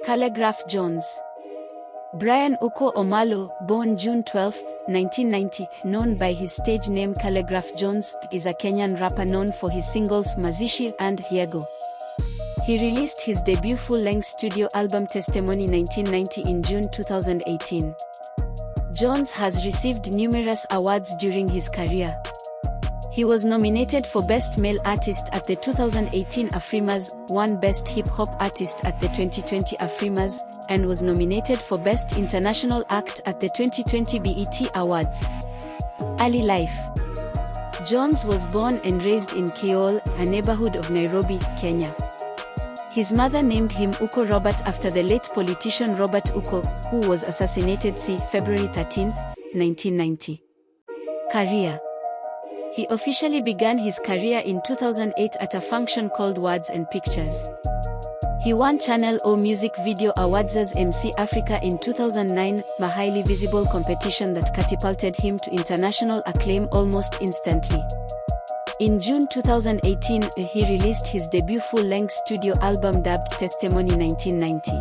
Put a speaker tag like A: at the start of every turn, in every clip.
A: Kaligraph Jones. Brian Ouko Omollo, born June 12, 1990, known by his stage name Kaligraph Jones, is a Kenyan rapper known for his singles Mazishi and Yego. He released his debut full-length studio album Testimony 1990 in June 2018. Jones has received numerous awards during his career. He was nominated for Best Male Artist at the 2018 AFRIMMAs, won Best Hip Hop Artist at the 2020 AFRIMMAs, and was nominated for Best International Act at the 2020 BET Awards. Early life. Jones was born and raised in Kayole, a neighborhood of Nairobi, Kenya. His mother named him Ouko Robert after the late politician Robert Ouko, who was assassinated February 13, 1990. Career. He officially began his career in 2008 at a function called Words and Pictures. He won Channel O Music Video Awards as MC Africa in 2009, a highly visible competition that catapulted him to international acclaim almost instantly. In June 2018, he released his debut full-length studio album dubbed Testimony 1990.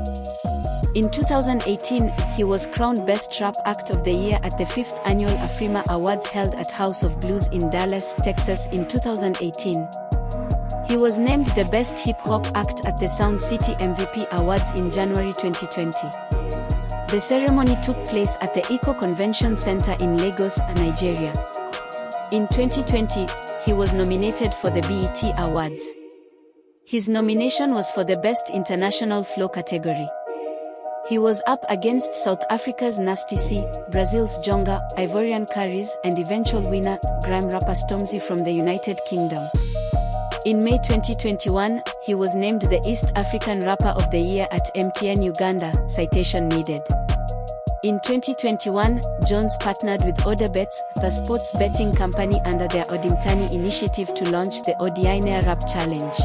A: In 2018, he was crowned Best Rap Act of the Year at the 5th Annual AFRIMMA Awards held at House of Blues in Dallas, Texas in 2018. He was named the Best Hip Hop Act at the Sound City MVP Awards in January 2020. The ceremony took place at the Yego Convention Center in Lagos, Nigeria. In 2020, he was nominated for the BET Awards. His nomination was for the Best International Flow category. He was up against South Africa's Nasty C, Brazil's Jonga, Ivorian Caris, and eventual winner, grime rapper Stormzy from the United Kingdom. In May 2021, he was named the East African Rapper of the Year at MTN Uganda, citation needed. In 2021, Jones partnered with Odabets, the sports betting company under their Odimtani initiative to launch the Odiine Rap Challenge.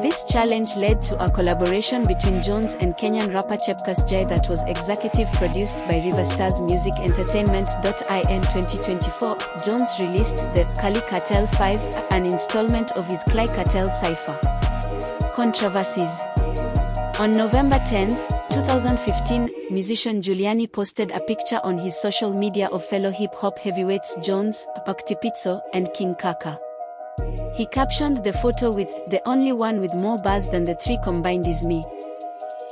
A: This challenge led to a collaboration between Jones and Kenyan rapper Chepkas Jai that was executive produced by Riverstars Music Entertainment. In 2024, Jones released the Kali Cartel 5, an installment of his Kali Cartel cipher. Controversies. On November 10, 2015, musician Juliani posted a picture on his social media of fellow hip-hop heavyweights Jones, Octipizzo, and King Kaka. He captioned the photo with, "The only one with more buzz than the three combined is me."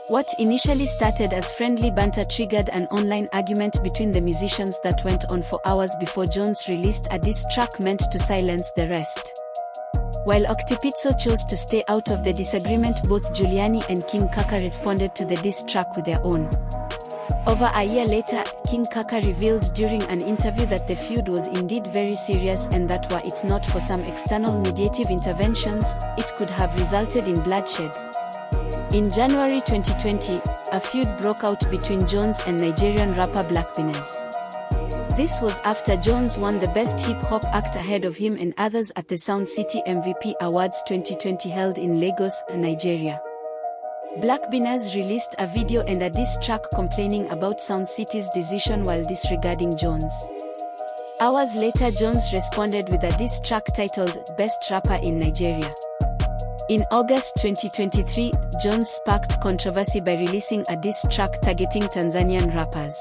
A: What initially started as friendly banter triggered an online argument between the musicians that went on for hours before Jones released a diss track meant to silence the rest. While Octipizzo chose to stay out of the disagreement, both Juliani and King Kaka responded to the diss track with their own. Over a year later, King Kaka revealed during an interview that the feud was indeed very serious and that were it not for some external mediative interventions, it could have resulted in bloodshed. In January 2020, a feud broke out between Jones and Nigerian rapper AFRIMMAs. This was after Jones won the Best Hip Hop Act ahead of him and others at the Sound City MVP Awards 2020 held in Lagos, Nigeria. AFRIMMAs released a video and a diss track complaining about Sound City's decision while disregarding Jones. Hours later, Jones responded with a diss track titled Best Rapper in Nigeria. In August 2023, Jones sparked controversy by releasing a diss track targeting Tanzanian rappers.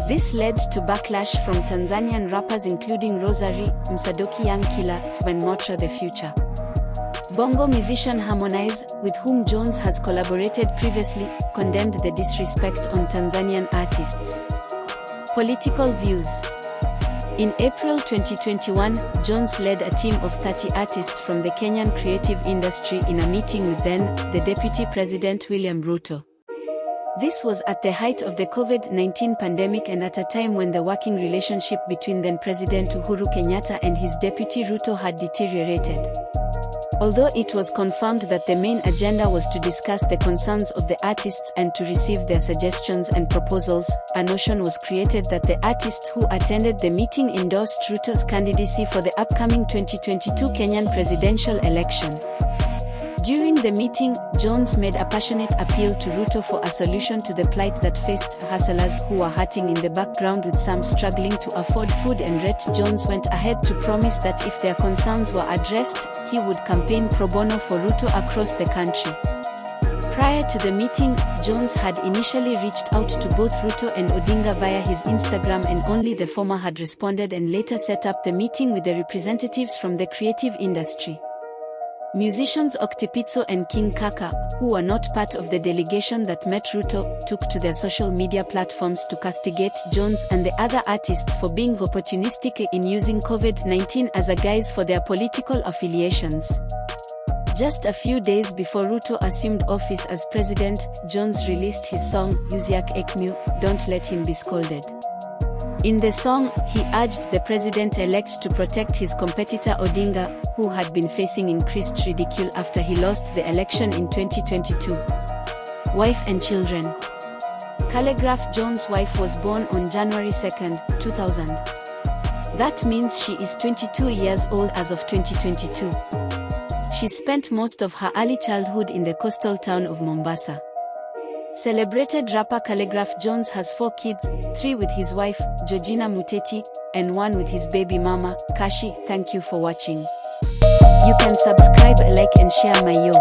A: This led to backlash from Tanzanian rappers including Rosary, Msadoki Young Killer, and Motra the Future. Bongo musician Harmonize, with whom Jones has collaborated previously, condemned the disrespect on Tanzanian artists. Political views. In April 2021, Jones led a team of 30 artists from the Kenyan creative industry in a meeting with the Deputy President William Ruto. This was at the height of the COVID-19 pandemic and at a time when the working relationship between then-President Uhuru Kenyatta and his deputy Ruto had deteriorated. Although it was confirmed that the main agenda was to discuss the concerns of the artists and to receive their suggestions and proposals, a notion was created that the artists who attended the meeting endorsed Ruto's candidacy for the upcoming 2022 Kenyan presidential election. During the meeting, Jones made a passionate appeal to Ruto for a solution to the plight that faced hustlers who were hurting in the background, with some struggling to afford food and rent. Jones went ahead to promise that if their concerns were addressed, he would campaign pro bono for Ruto across the country. Prior to the meeting, Jones had initially reached out to both Ruto and Odinga via his Instagram, and only the former had responded and later set up the meeting with the representatives from the creative industry. Musicians Oktipizzo and King Kaka, who were not part of the delegation that met Ruto, took to their social media platforms to castigate Jones and the other artists for being opportunistic in using COVID-19 as a guise for their political affiliations. Just a few days before Ruto assumed office as president, Jones released his song, Usiak Ekmu, Don't Let Him Be Scolded. In the song, he urged the president-elect to protect his competitor Odinga, who had been facing increased ridicule after he lost the election in 2022. Wife and children. Khaligraph Jones' wife was born on January 2, 2000. That means she is 22 years old as of 2022. She spent most of her early childhood in the coastal town of Mombasa. Celebrated rapper Kaligraph Jones has 4 kids, 3 with his wife, Georgina Muteti, and 1 with his baby mama, Kashi. Thank you for watching. You can subscribe, like and share my yo.